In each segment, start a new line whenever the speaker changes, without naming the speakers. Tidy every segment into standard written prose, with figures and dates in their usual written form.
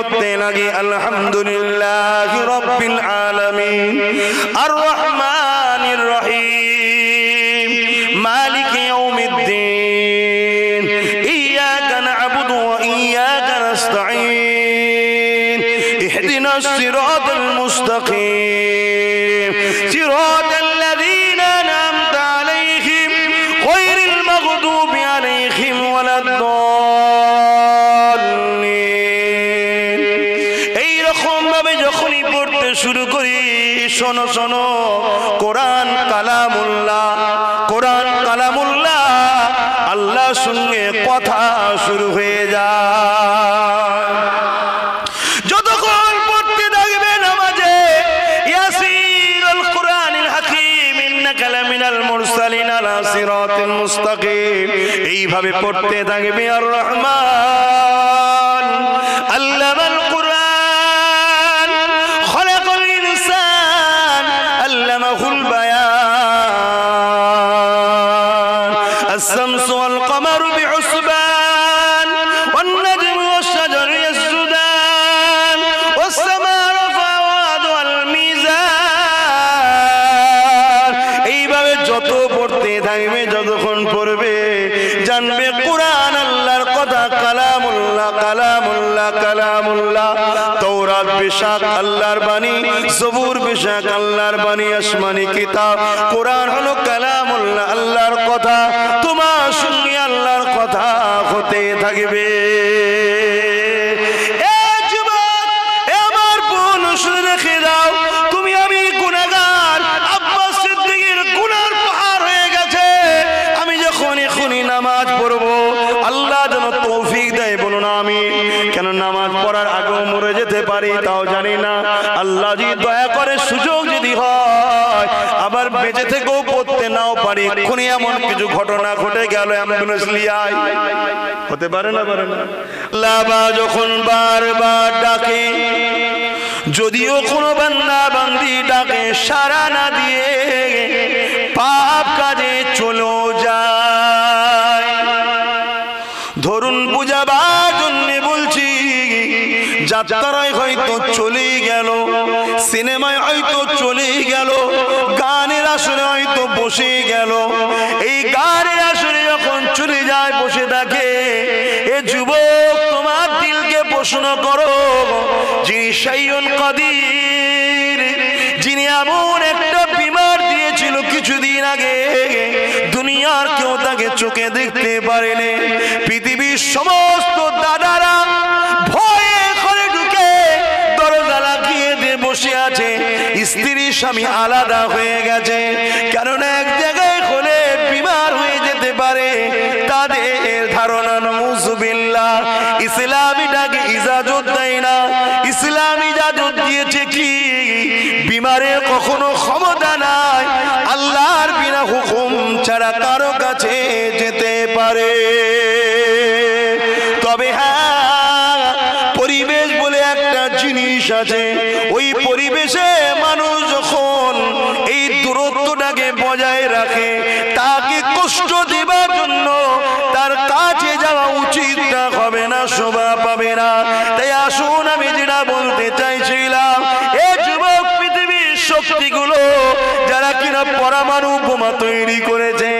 পড়তে লাগি আলহামদুলিল্লাহি রাব্বিল আলামিন আর রহমানির রহিম মালিকি ইয়াউমিদ্দিন ইয়াকা না'বুদু ওয়া ইয়াকা নাস্তাঈন ইহদিনাস সিরাতাল মুস্তাকিম সিরাতাল লাযীনা আন'আমতা আলাইহিম গায়রিল মাগদুবি আলাইহিম ওয়ালাদ শুরু করি শোনো শোনো কোরআন কালামুল্লাহ কোরআন কালামুল্লাহ আল্লাহর সঙ্গে কথা শুরু হয়ে যায় যতক্ষণ পড়তে থাকবে নামাজে ইয়াসিরুল কুরআনিল হাকীম ইন্নাকা লামিনাল মুরসালিন আলা সিরাতিল মুস্তাকিম এইভাবে পড়তে থাকবে আর রহমান আল্লামাল الشمس والقمر بحسبان والنجم والشجر يسجدان والسماء رفعها والميزان এইভাবে যত পড়তে থাকবে যতক্ষণ পড়বে জানবে কুরআন আল্লাহর কথা কালামুল্লাহ কালামুল্লাহ কালামুল্লাহ তাওরাত বিশাক আল্লাহর বাণী জবুর বিশাক আল্লাহর বাণী আসমানি কিতাব কুরআন হলো কালামুল্লাহ আল্লাহর কথা তোমার সঙ্গে আল্লাহর কথা হতে থাকবে এ যুবক এ আমার বোন শুনে রেখে দাও তুমি আমি গুনাহগার আব্বাস সিদ্দিকের গুনার পাহাড় হয়ে গেছে আমি যখন এখনই নামাজ পড়বো আল্লাহ যেন তৌফিক দেয় বলুন আমিন কেন নামাজ পড়ার আগেও মরে যেতে পারি তাও জানি না আল্লাহ যদি দয়া করে সুযোগ যদি হয় আবার বেঁচে থেকেও পড়তে নাও পারি এক্ষুনি এমন কিছু ঘটনা ঘটে গেল অ্যাম্বুলেন্স লিয়ায় হতে পারে না আল্লাহ যখন বারবার ডাকে যদিও কোনো বান্দা বান্দি ডাকে সাড়া না দিয়ে পাপ কাজে চলো যায় ধরুন বুঝাবার জন্য বলছি যাত্রায় হয়তো চলেই গেল সিনেমায় হয়তো চলেই গেল গানের আসরে হয়তো বসে গেল এই গানের আসরে যখন চলে যায় বসে থাকে এ যুবক তোমার দিলকে প্রশ্ন করো যিনি শাইউল কাদির যিনি এমন একটা বিমার দিয়েছিল কিছুদিন আগে দুনিয়ার কেউ তাকে চোখে দেখতে পারেনি পৃথিবীর সমস্ত দাদারা ভয়ে ঘরে ঢুকে দরজা লাগিয়ে দিয়ে বসে আছে স্ত্রী স্বামী আলাদা হয়ে গেছে কেননা এক জায়গায় হলে বিমার হয়ে যেতে পারে তাদের ধারণা নাউযুবিল্লাহ ইসলামীটাকে ইজাজত দেয় না ইসলাম ইজাজত দিয়েছে কি বিমারের কখনো ক্ষমতা নাই আল্লাহর বিনা হুকুম ছাড়া কারো কাছে যেতে পারে তবে হ্যাঁ পরিবেশ বলে একটা জিনিস আছে ওই পরিবেশে মানুষ যখন এই দূরত্বটাকে বজায় রাখে তাকে কষ্ট দেবার জন্য তার কাছে যাওয়া উচিত হবে না শোভা পাবে না তাই আসুন আমি যেটা বলতে চাইছিলাম এ যুবক পৃথিবীর শক্তিগুলো যারা কিনা পরমাণু বোমা তৈরি করেছে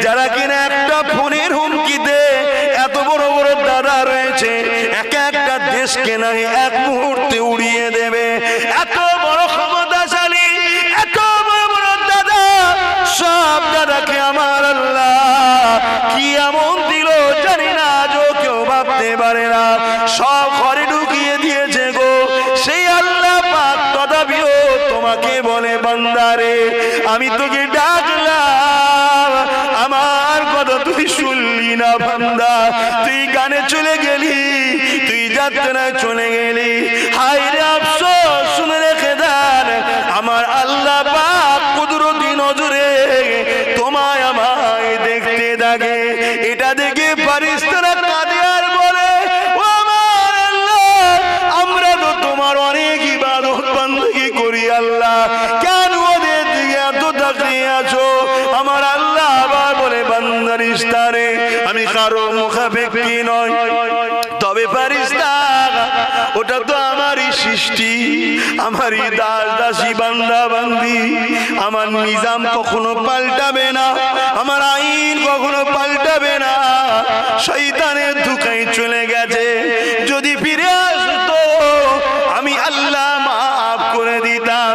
যারা কিনা একটা ফোনের হুমকিতে এত বড় বড় দাদা রয়েছে এক একটা দেশকে না এক মুহূর্তে উড়িয়ে দেবে এত বড় ক্ষমতাশালী এত বড় বড় দাদা সব দাদাকে আমার আল্লাহ কি এমন দিল জানি না আজও কেউ ভাবতে পারে না সব ঘরে ঢুকিয়ে দিয়েছে গো সেই আল্লাহ পাক তথাপিও তোমাকে বলে বান্দারে আমি তোকে ডাকলাম আমার কথা তুই শুনলি না বান্দা তুই গানে চলে গেলি তুই যাত্রায় চলে গেলি হায় রে আফসোস শুনে রেখে দেন আমার আল্লাহ পাক কুদরতি নজরে তোমায় আমায় দেখতে থাকে এটা দেখে ফারিস্তারা কাঁদে আর বলে ও আমার আল্লাহ আমরা তো তোমার অনেক ইবাদত বندگی করি আল্লাহ কেন ওদের দিকে এত তাকিয়ে আছো আমার আল্লাহ আবার বলে বান্দার ইস্তারে আমি কারো মুখাপেক্ষী নয় তবে ফারিস্তা ও ওটা তো আমারই সৃষ্টি, আমারই দাস দাসী বান্দা বান্দি। আমার নিজাম কখনো পাল্টাবে না, আমার আইন কখনো পাল্টাবে না। শয়তানের ধোঁকায় চলে গেছে, যদি ফিরে আসতো আমি আল্লাহ মাফ করে দিতাম।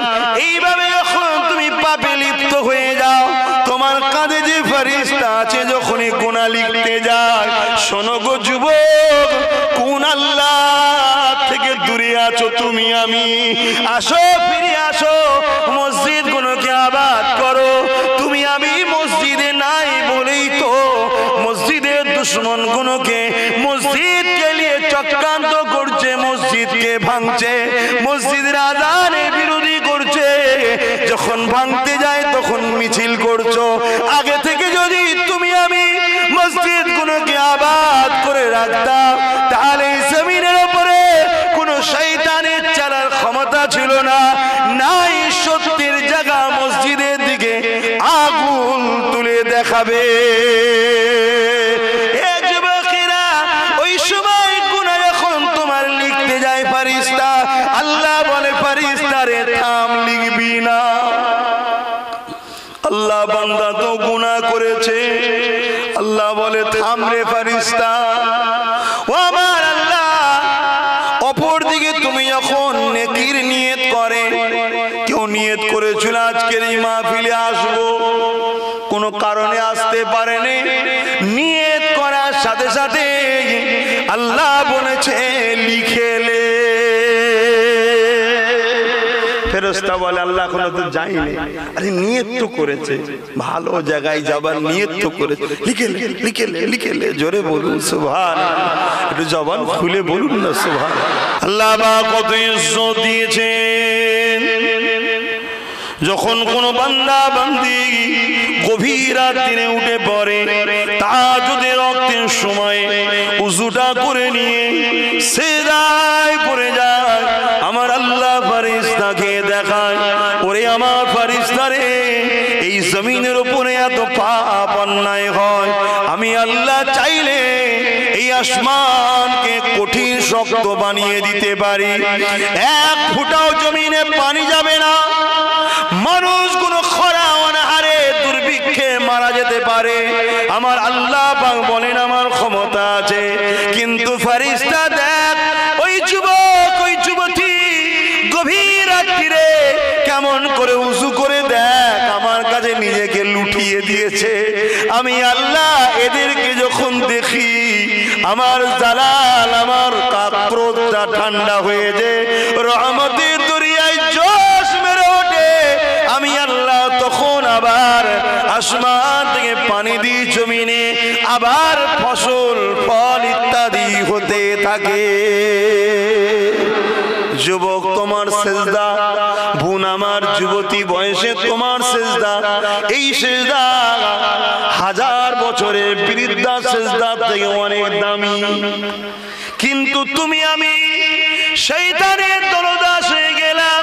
এইভাবে যখন তুমি পাপে লিপ্ত হয়ে যাও, তোমার কাঁধে যে ফেরেশতা আছে যখনই গুনাহ লিখতে যায়, শোনো গো যুবক, কোন আল্লাহ থেকে দূরে আছো তুমি আমি, আসো ফিরে আসো, মসজিদ গুলোকে আবাদ করো। তুমি আমি মসজিদে নাই বলেই তো মসজিদের দুশ্মন গুলোকে মসজিদকে নিয়ে চক্রান্ত করছে, মসজিদকে ভাঙছে, মসজিদের আযানের বিরোধী করছে। যখন ভাঙতে যায় তখন মিছিল করছো। আগে থেকে যদি তুমি আমি মসজিদ গুলোকে আবাদ করে রাখতাম, তাহলে এই জমিনের উপরে কোনো শয়তানের চালার ক্ষমতা ছিল না। নাই সত্যের জায়গা মসজিদের দিকে আগুন তুলে দেখাবে। ওই সময় গুনাহ যখন তোমার লিখতে যায় ফেরেশতা, আল্লাহ বলে ফেরেশতারে থাম, লিখবি না। আল্লাহ বান্দা তো গুনাহ করেছে, আল্লাহ বলে থাম রে ফেরেশতা। ও আমার আল্লাহ, অপর দিকে তুমি যখন নেকির নিয়ত করে, কেউ নিয়ত করেছিল আজকের এই মাহফিলে আসবো, কোনো কারণে আসতে পারেনি, নিয়ত করার সাথে সাথে আল্লাহ বলেছে লিখে লে। ফেরেশতা বলে আল্লাহ এখনো তো যায়নি। আরে নিয়ত তো করেছে, ভালো জায়গায় যাবার নিয়ত তো করেছে, লিখে লে লিখে লে লিখে লে। জোরে বলুন সুবহানাল্লাহ, একটু জবান খুলে বলুন না সুবহানাল্লাহ। আল্লাহ পাক কত ইজ্জত দিয়েছেন। যখন কোন বান্দা বান্দি গভীর রাতে উঠে পড়ে, তাহাজ্জুদের রক্তের সময় উযুটা করে নিয়ে সিজদায় পড়ে যায়, আমার আল্লাহ ফেরেশতাকে দেখায়, ওরে আমার ফেরেশতা রে, এই জমিনের উপরে এত পাপ অন্যায় হয়, আমি আল্লাহ চাইলে এই আসমানকে কঠিন শক্ত বানিয়ে দিতে পারি, এক ফুটাও জমিনে পানি যাবে না, মানুষ কোনো খরা অনাহারে দুর্ভিক্ষে মারা যেতে পারে, আমার আল্লাহ পাক বলেন আমার ক্ষমতা আছে। কিন্তু ফেরেশতা দেখ, ওই যুবক ওই যুবতী গভীর রাত্রিরে কেমন করে উযু করে দেখ আমার কাছে নিজেকে লুটিয়ে দিয়েছে। আমি আল্লাহ এদেরকে যখন দেখি, আমার জালাল, আমার ক্রোধটা ঠান্ডা হয়ে যায়, রহমতের দরিয়ায় জোশ মেরে ওঠে। আমি আল্লাহ তখন আবার আসমান থেকে পানি দিই জমিনে, আবার ফসল ফল ইত্যাদি হতে থাকে। যুবক তোমার সেজদা, বোন আমার যুবতী বয়সে তোমার সেজদা, এই সেজদা হাজার বছরের বৃদ্ধা সেজদা থেকে অনেক দামি। কিন্তু তুমি আমি শয়তানের দলদাস হয়ে গেলাম,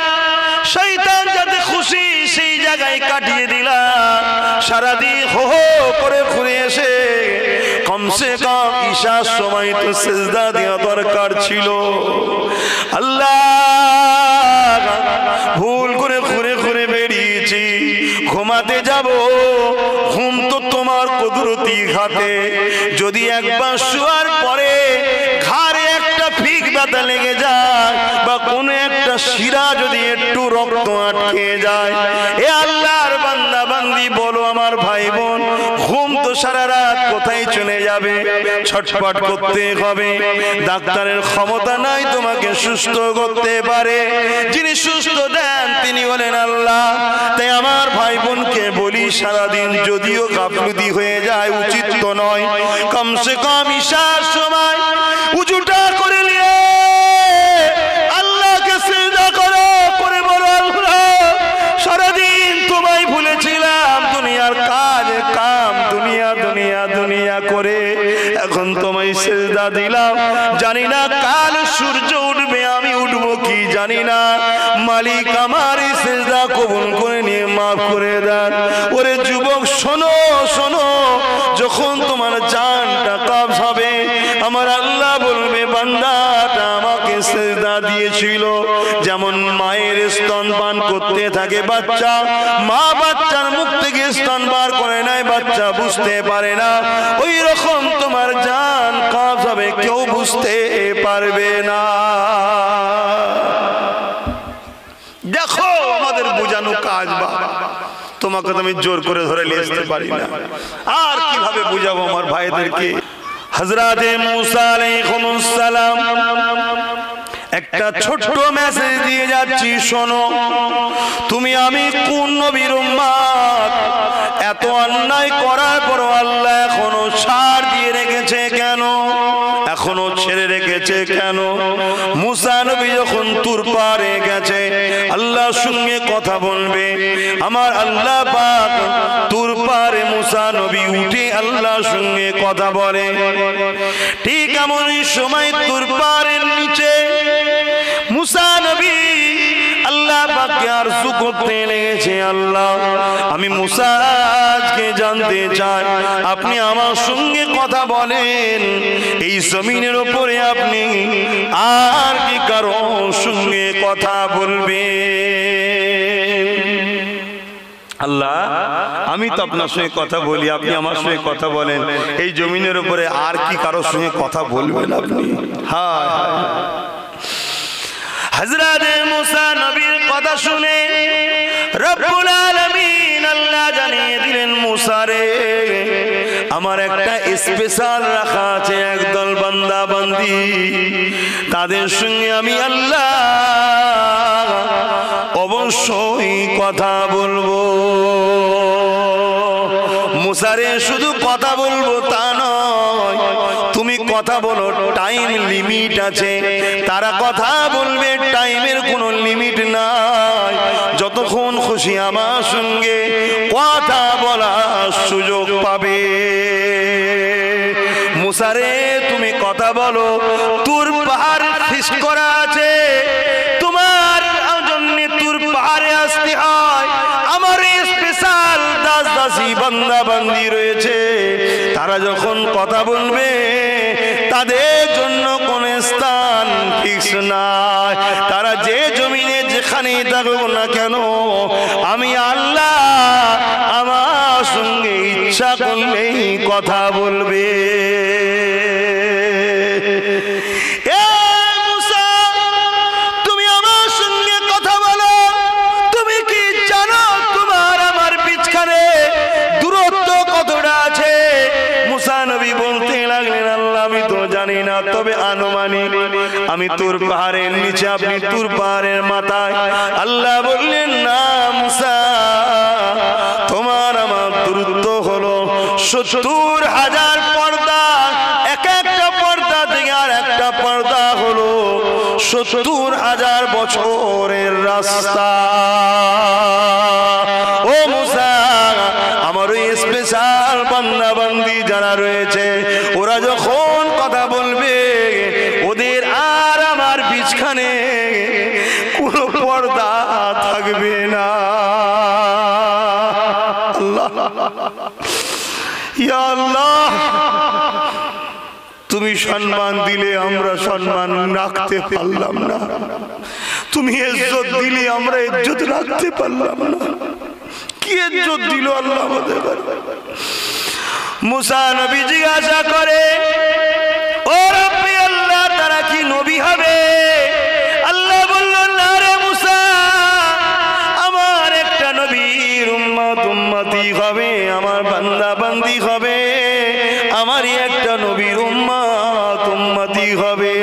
শয়তান যাতে খুশি সেই জায়গায় কাটিয়ে দিলাম। সারাদিন হো হো করে ঘুরে এসে কমসে কম ঈশার সময় তো সিজদা দেওয়া দরকার ছিল। আল্লাহ, ভুল করে ঘুরে ঘুরে বেরিয়েছি, ঘুমাতে যাব, ঘুম তো তোমার কুদরতি হাতে। যদি একবার শোয়ার পরে ঘাড়ে একটা ফিক ব্যথা লেগে যায় বা কোনো একটা শিরা যদি একটু রক্ত আটকে যায়, এ আল্লাহর বান্দা বান্দি বলো আমার ভাই বোন, ঘুম তো সারা রাত কোথায় চলে যাবে? ছটফট করতে হবে। ডাক্তারের ক্ষমতা নাই তোমাকে সুস্থ করতে পারে, যিনি সুস্থ দেন তিনি হলেন আল্লাহ। তাই আমার ভাই বোনকে বলি, সারাদিন যদিও গাফলতি হয়ে যায়, উচিত তো নয়, কমসে কম ঈশার সময় উজুটা করে নিয়ে আল্লাহকে সিজদা করো, করে বলো আল্লাহ সারাদিন তোমায় ভুলেছিলাম, দুনিয়ার কাজ কাম দুনিয়া দুনিয়া দুনিয়া করে এখন তোমায় সিজদা দিলাম, জানি না কাল সূর্য উঠবে আমি উঠবো কি জানি না, মালিক আমার এই সিজদা কবুল করে নিয়ে মাফ করে দেন। ওরে যুবক শোনো শোনো, যখন তোমার জানটা কবজ হবে আমার আল্লাহ বলবে বান্দাটা আমাকে সেজদা দিয়েছিল। যেমন মায়ের স্তনপান করতে থাকে বাচ্চা, মা বাচ্চার মুখ থেকে স্তন বার করে নেয়, বাচ্চা বুঝতে পারে না, ওই রকম তোমার জান কাজ হবে, কেউ বুঝতে পারবে না। দেখো আমাদের বোঝানো কাজ, বাবা তোমাকে তো আমি জোর করে ধরে নিয়ে আসতে পারি না, আর কিভাবে বুঝাবো আমার ভাইদেরকে। হযরতে মুসা আলাইহিস সালাম একটা ছোট্ট মেসেজ দিয়ে যাচ্ছি, শোনো তুমি আমি কোন নবীর উম্মত, এত অন্যায় করার পর আল্লাহ এখনো ছাড় দিয়ে রেখেছে কেন, এখনো ছেড়ে রেখেছে কেন? মুসা নবী যখন তুর পারে গেছে আল্লাহর সঙ্গে কথা বলবে, আমার আল্লাহ পাক তুর পারে মুসা নবী উঠে আল্লাহর সঙ্গে কথা বলে। ঠিক এমনই সময় তুর পারের নিচে মুসা নবী আল্লাহ পাককে আরজু করতে লেগেছে, আল্লাহ আমি মুসা আজকে জানতে চাই আপনি আমার সঙ্গে কথা বলেন, এই জমিনের উপরে আপনি আর কি কারো সঙ্গে কথা বলবেন? আল্লাহ আমি তো আপনার সঙ্গে কথা বলি, আপনি আমার সঙ্গে কথা বলেন, এই জমিনের উপরে আর কি কারো সঙ্গে কথা বলবেন আপনি? হ্যাঁ, হযরতে মুসা নবীর কথা শুনে রব্বুল আলামিন আল্লাহ জানিয়ে দিলেন, মুসা রে আমার একটা স্পেশাল রাখা আছে একদল বান্দা বান্দি, তাদের সঙ্গে আমি আল্লাহ অবশ্যই কথা বলবো। মুসা রে শুধু কথা বলবো তা নয়, তুমি কথা বলো, টাইম লিমিট আছে, তারা কথা বলবে, টাইমের কোনো লিমিট নাই, যতক্ষণ খুশি আমার সঙ্গে কথা বলার সুযোগ পাবে। মুসা রে তুমি কথা বলো, তুর পাহাড় ফিক্স করা আছে, তোমার জন্য তুর পাহাড়ে আসতে হয়, আমার স্পেশাল দাস দাসী বান্দা বান্দি রয়েছে, তারা যখন কথা বলবে তাদের জন্য কোন স্থান ফিক্স নাই, তারা যে জমিনে যেখানেই থাকুক না কেন আমি আল্লাহ আমার সঙ্গে ইচ্ছা করলেই কথা বলবে। তবে আনুমানিক আমি তুর পাহাড়ের নিচে, আপনি তুর পাহাড়ের মাথায়। আল্লাহ বললেন না মুসা, তোমার আমার দূরত্ব হলো 70,000 পর্দা, এক একটা পর্দা থেকে আর একটা পর্দা হলো 70,000 বছরের রাস্তা। ও মুসা, আমার ওই স্পেশাল বান্দা বান্দি যারা রয়েছে, ওরা যখন কথা বলবে ওদের আর আমার বিছখানে কোনো পর্দা থাকবে না। আল্লাহ, ইয়া আল্লাহ, তুমি সম্মান দিলে আমরা সম্মান রাখতে পারলাম না, তুমি ইজ্জত দিলে আমরা ইজ্জত রাখতে পারলাম না। কি ইজ্জত দিল আল্লাহ আমাদের? মুসা নবী জিজ্ঞাসা করে, ও রব্বি আল্লাহ, তারা কি নবী হবে? আল্লাহ বলল, না রে মুসা, আমার একটা নবীর উম্মত উম্মতি হবে, আমার বান্দা বান্দি হবে, আমারই একটা নবীর উম্মত উম্মতি হবে।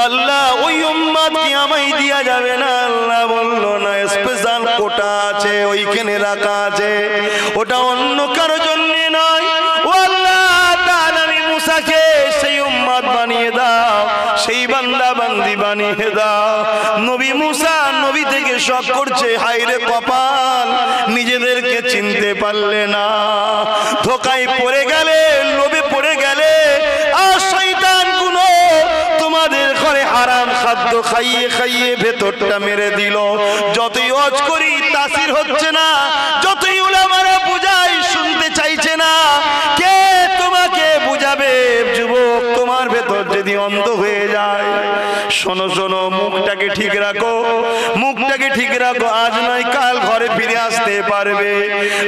আল্লাহ ওই উম্মত কি আমায় দিয়া যাবে না? আল্লাহ বলল, না, স্পেশাল কোটা আছে, ওইখানে রাখা আছে, ওটা অন্য কারো জন্য নয়। ও আল্লাহ, আমি মুসাকে সেই উম্মত বানিয়ে দাও, সেই বান্দা বান্দি বানিয়ে দাও। নবী মুসা নবী থেকে শক করছে, হায়রে কপাল, নিজেদেরকে চিনতে পারলে না, ধোকায় পড়ে গেলে, লোভে পড়ে গেলে, আর শয়তান গুলো তোমাদের ঘরে হারাম খাদ্য খাইয়ে খাইয়ে ভেতরটা মেরে দিল। যতই ওয়াজ করি তাসির হচ্ছে না, যতই উলামারা বুঝাই শুনতে চাইছে না। কে তোমাকে বুঝাবে? যুবক, তোমার ভেতর যদি অন্ধ হয়ে যায়, শোনো শোনো, মুখটাকে ঠিক রাখো, মুখটাকে ঠিক রাখো, আজ নয় কাল ঘরে ফিরে আসতে পারবে।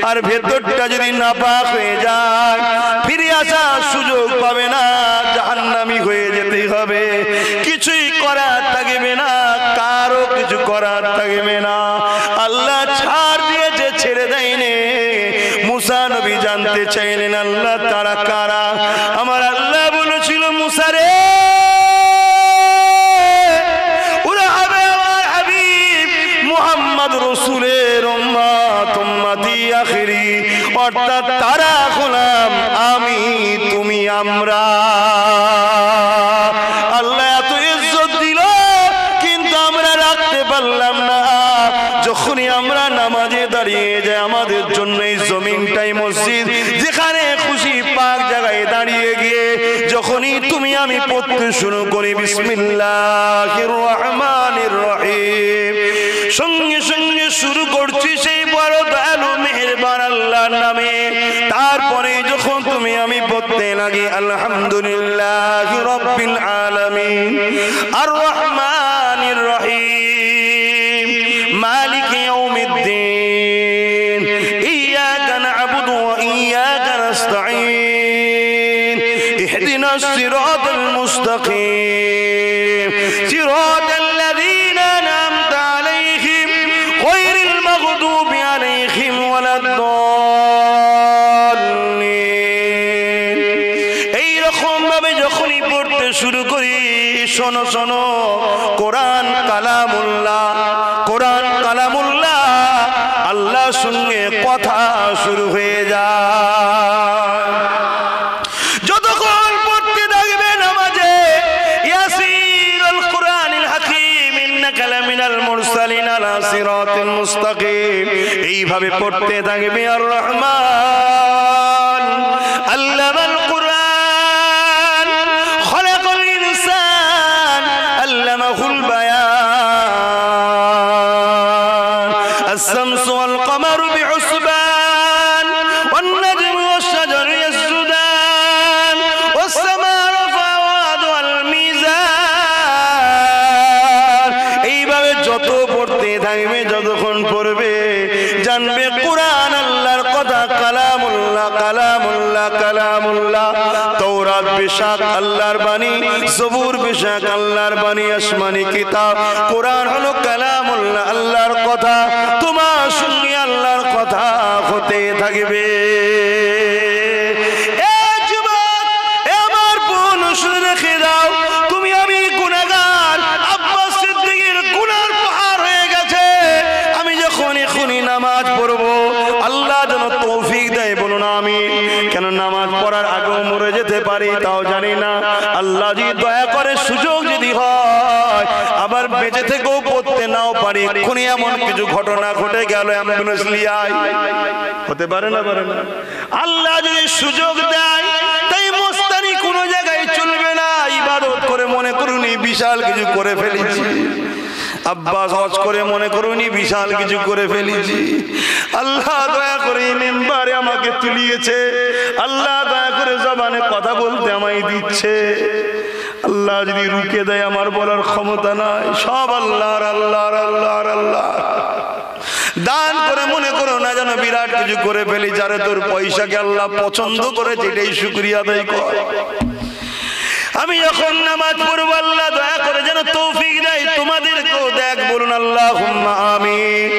আর ভেতরটা যদি নাপাক হয়ে যায় ফিরে আসার সুযোগ পাবে না, জাহান্নামী হয়ে যেতে হবে। কিছুই করার থাকবে না, কারো কিছু করার থাকবে না। আল্লাহ ছাড় দিয়েছে, ছেড়ে দেয়নি। মুসা নবী জানতে চাইলেন আল্লাহ তারা কারা। আমার আল্লাহ বলেছিল, মুসা রে, ওরা হবে আমার হাবিব মুহাম্মদ রাসূলের উম্মত, উম্মতি আখিরি, অর্থাৎ তারা হলাম আমি, তুমি, আমরা। আল্লাহ এত ইজ্জত দিল, কিন্তু আমরা রাখতে পারলাম না। যখনই আমরা নামাজে দাঁড়িয়ে যাই, আমাদের জন্য এই জমিনটাই মসজিদ, যেখানে খুশি পাক জায়গায় দাঁড়িয়ে গিয়ে যখনই তুমি আমি পড়তে শুরু করি বিসমিল্লাহির রহমানির রহিম, সঙ্গে সঙ্গে শুরু করছি সেই বড় দয়ালু মেহেরবান আল্লাহর নামে। তারপরে যখন তুমি আমি পড়তে লাগি আলহামদুলিল্লাহি রাব্বিল আলামিন আর রহমানির রহিম মালিকি ইয়াউমিদ্দিন ইয়্যাকা না'বুদু ওয়া ইয়্যাকা নাস্তাঈন ইহদিনাস সিরাতাল মুস্তাকিম সিরাতাল লাযীনা আন'আমতা আলাইহিম গায়রিল মাগদুবি আলাইহিম ওয়ালাদ-দাল্লিন। এইরকম ভাবে যখনই পড়তে শুরু করি, শোনো শোনো, কোরআন কালামুল্লাহ, কোরআন কালামুল্লাহ, আল্লাহর সঙ্গে কথা শুরু হয়ে যায়। যতক্ষণ পড়তে থাকবে নামাজে ইয়াসিরুল কুরআনিল হাকীম ইন্নাকা লামিনাল মুরসালিন আলা সিরাতিল মুস্তাকিম, এইভাবে পড়তে থাকবে। আর রহমান আল্লামাল কুরআন খলাকাল ইনসান আল্লামাহুল বায়ান আশ-শামসু ওয়াল কমারু বিহুসবান ওয়ান নাজমু ওয়াশ-শাজারু ইয়াসজুদান ওয়াস-সামাa'u রাফা'াহা ওয়াল মিজান। এইভাবে যত পড়তে থাকবে, যতক্ষণ পড়বে, জানবে কোরআন আল্লাহর কথা, কালামুল্লাহ, কালামুল্লাহ, কালামুল্লাহ। তাওরাত বেশক আল্লাহর বাণী, জবুর বেশক আল্লাহর বাণী, আসমানি কিতাব। কোরআন হলো কালামুল্লাহ, আল্লাহর কথা। তোমার সঙ্গে আল্লাহর কথা হতে থাকবে। নামাজ পড়ার আগেও মরে যেতে পারি, তাও জানি না। আল্লাহ যদি দয়া করে সুযোগ যদি হয় আবার বেঁচে থেকেও পড়তে নাও পারি, এক্ষুনি এমন কিছু ঘটনা ঘটে গেল, অ্যাম্বুলেন্স লিয়াই হতে পারে না, পারে না। আল্লাহ যদি সুযোগ দেয়, তাই মস্তানি কোনো জায়গায় চলবে না। ইবাদত করে মনে করুনি বিশাল কিছু করে ফেলেছি, আব্বাস হজ করে মনে করুনি বিশাল কিছু করে ফেলেছি। আল্লাহ দয়া করে মেম্বারে আমাকে তুলিয়েছে, আল্লাহ দয়া করে জবানে কথা বলতে আমায় দিচ্ছে। আল্লাহ যদি রুকে দেয় আমার বলার ক্ষমতা নাই, সব আল্লাহর, আল্লাহর, আল্লাহর, আল্লাহ। দান করে মনে করো না যেন বিরাট কিছু করে ফেলি। যারা তোর পয়সাকে আল্লাহ পছন্দ করেছে, এটাই শুকরিয়া আদায় কর। আমি যখন নামাজ পড়ব, আল্লাহ দয়া করে যেন তৌফিক দেয় তোমাদেরকেও দেখ, বলুন আল্লাহুম্মা আমিন।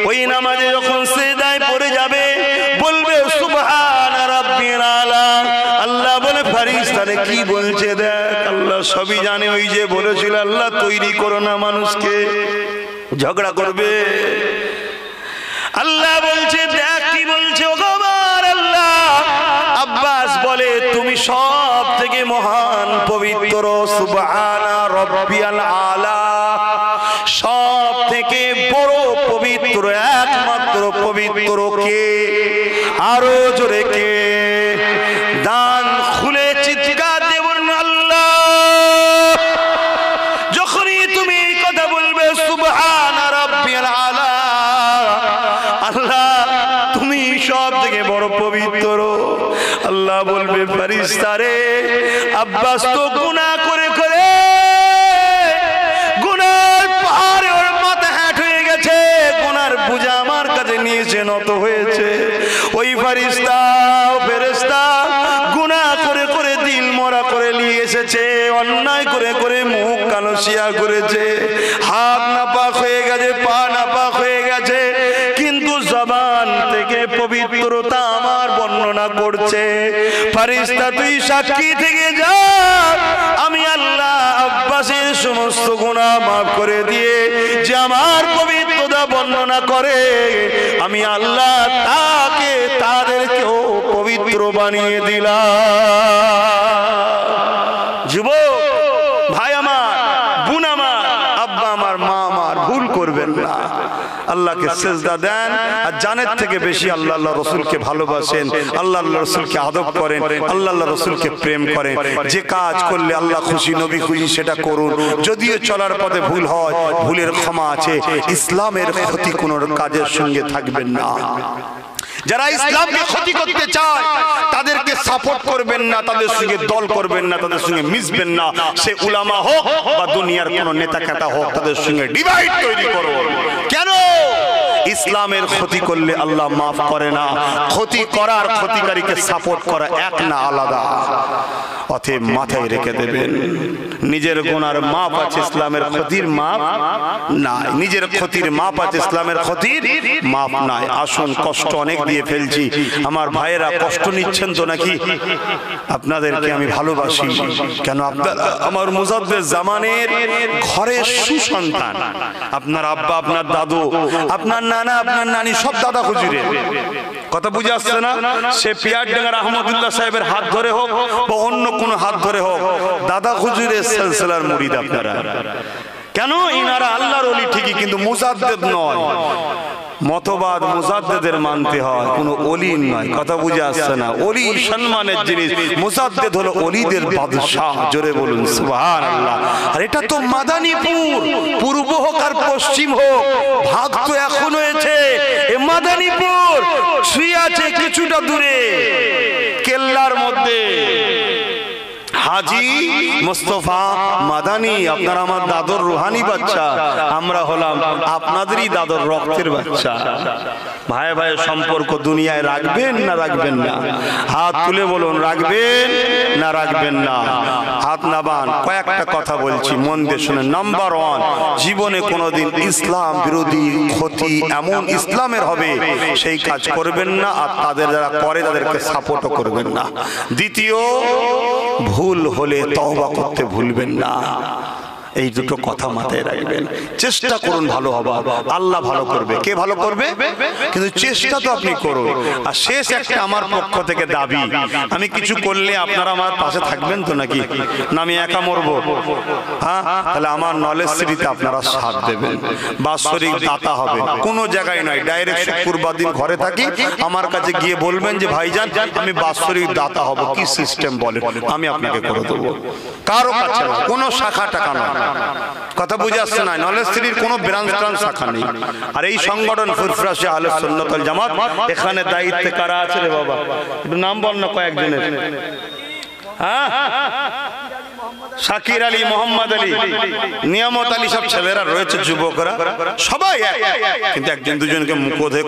ওই নামাজে যখন সিজদায় পড়ে যাবে, বলবে সুবহান রাব্বিল আলা। আল্লাহ বলে ফেরেশতারা কি বলছে দেখ। আল্লাহ সবই জানে। ওই যে বলেছিল আল্লাহ তৈরি করো না মানুষকে, ঝগড়া করবে। আল্লাহ বলছে দেখ কি বলছে। ও আমার আল্লাহ, আব্বাস বলে তুমি সব থেকে মহান পবিত্র, সুবহানা রাব্বিয়াল আলা, সব থেকে বড় পবিত্র, একমাত্র পবিত্র কে? আরো জোরে কে? দান খুলে চিৎকার দেব আল্লাহ। যখনই তুমি এই কথা বলবে সুবহানা রাব্বিয়াল আলা, আল্লাহ তুমি সব থেকে বড় পবিত্র। আল্লাহ বলবে ফেরেশতারে, আব্বাস তো গুনাহ করে করে ফেরেশতা ফেরেশতা গুনাহ করে করে দিল মরা করে নিয়ে এসেছে, অন্যায় করে করে মুখ কানসিয়া করেছে, হাত নাপাক হয়ে গেছে, পা নাপাক হয়ে গেছে, কিন্তু জবান থেকে পবিত্রতা আমার বর্ণনা করছে। ফেরেশতা তুই সাক্ষী থেকে যা, আমি আল্লাহ আব্বাসের সমস্ত গুনাহ মাফ করে দিয়ে যে আমার পবিত্রতা বর্ণনা করে, আমি আল্লাহ তাকে তাদেরকেও পবিত্র বানিয়ে দিলাম। যুবক ভাই আমার, বোন আমার, আব্বা আমার, মা আমার, ভুল করবেন না। আল্লাহকে সেজদা দেন আর জানের থেকে বেশি আল্লাহ রসুলকে ভালোবাসেন, আল্লাহ রসুলকে আদব করেন, আল্লাহ রসুলকে প্রেম করেন। যে কাজ করলে আল্লাহ খুশি, নবী খুশি, সেটা করুন। যদিও চলার পথে ভুল হয়, ভুলের ক্ষমা আছে। ইসলামের ক্ষতি কোন কাজের সঙ্গে থাকবেন না। যারা ইসলামকে ক্ষতি করতে চায় তাদেরকে সাপোর্ট করবেন না, তাদের সঙ্গে দল করবেন না, তাদের সঙ্গে মিশবেন না। সে উলামা হোক বা দুনিয়ার কোন নেতা খেতা হোক, তাদের সঙ্গে ডিভাইড তৈরি করো। কেন? ইসলামের ক্ষতি করলে আল্লাহ মাফ করে না। ক্ষতি করার ক্ষতিকারীকে সাপোর্ট করা এক না আলাদা। অতএব মাথায় রেখে দেবেন, নিজের গুনার মাপ আছে, ইসলামের ক্ষতির মাপ নাই। নিজের ক্ষতির মাপ আছে, ইসলামের ক্ষতির মাপ নাই। আসুন, কষ্ট অনেক দিয়ে ফেলছি। আমার ভাইয়েরা কষ্ট নিচ্ছেন তো নাকি? আপনাদেরকে আমি ভালোবাসি। কেন? আপনারা আমার মুজাদ্দেদ জামানের ঘরের সুসন্তান। আপনার আব্বা, আপনার দাদু, আপনার নানা, আপনার নানি সব দাদা হুজুরে। কথা বুঝে আসছে না? সে পিয়ারডাঙ্গার আহমদুল্লাহ সাহেবের হাত ধরে হোক বা অন্য কোন হাত ধরে হোক, দাদা হুজুরের সিলসিলার মুরিদ আপনারা। কেন? ইনারা আল্লাহর ওলি ঠিকই, কিন্তু মুজাদ্দেদ নয়। মতবাদ মুজাদ্দেদের মানতে হয়, কোনো ওলি নয়। কথা বুঝে আসছে না? ওলি সম্মানের জিনিস, মুজাদ্দেদ হলো ওলিদের বাদশাহ। জোরে বলুন সুবহানাল্লাহ। আর এটা তো মাদানীপুর, পূর্ব হোক আর পশ্চিম হোক, ভাগ তো এখন হয়েছে। এ মাদানীপুর শুয়ে আছে কিছুটা দূরে কেল্লার মধ্যে হাজী মুস্তাফা মাদানী। আপনার আমার দাদর রুহানি বাচ্চা, আমরা হলাম আপনাদেরই দাদর রক্তের বাচ্চা। ভাই ভাই সম্পর্ক দুনিয়ায় রাখবেন না রাখবেন না? হাত তুলে বলুন, রাখবেন না রাখবেন না? হাত নাবান। কয়েকটা কথা বলছি, মন দিয়ে শুনেন। নাম্বার 1, জীবনে কোনোদিন ইসলাম বিরোধী ক্ষতি এমন ইসলামের হবে সেই কাজ করবেন না, আর তাদের যারা করে তাদেরকে সাপোর্টও করবেন না। দ্বিতীয়, ভুল হলে তওবা করতে ভুলবেন না। এই দুটো কথা মাথায় রাখবেন। চেষ্টা করুন ভালো হবার, আল্লাহ ভালো করবে। কে ভালো করবে? কিন্তু চেষ্টা তো আপনি করুন। আর শেষ একটা আমার পক্ষ থেকে দাবি, আমি কিছু করলে আপনারা আমার পাশে থাকবেন তো নাকি? না আমি একা মরবো? হ্যাঁ, তাহলে আমার নলেজ সিটিতে আপনারা সাথ দেবেন। বাৎসরিক দাতা হবে, কোনো জায়গায় নয়, ডাইরেক্ট শুক্রবার দিন ঘরে থাকি, আমার কাছে গিয়ে বলবেন যে ভাইজান আমি বাৎসরিক দাতা হব, কি সিস্টেম বলেন, আমি আপনাকে করে দেবো। কারো কাছে না, কোনো শাখা টাকা নয়। কথা বুঝে আসছে না? নলেজ সিটির কোনো ব্রাঞ্চ ট্রাঞ্চ শাখা নেই। আর এই সংগঠন ফুরফুরাশে আহলে সুন্নাত ওয়াল জামাত, এখানে দায়িত্বে কারা আছে রে বাবা? একটু নাম বল না কয়েকজনের। হ্যাঁ, শাকির আলী, মোহাম্মদ আলী, নিয়ামত আলী, সব ছেলেরা রয়েছে, যুবকরা সবাই এক, কিন্তু একজন দুজনকে মুখোধে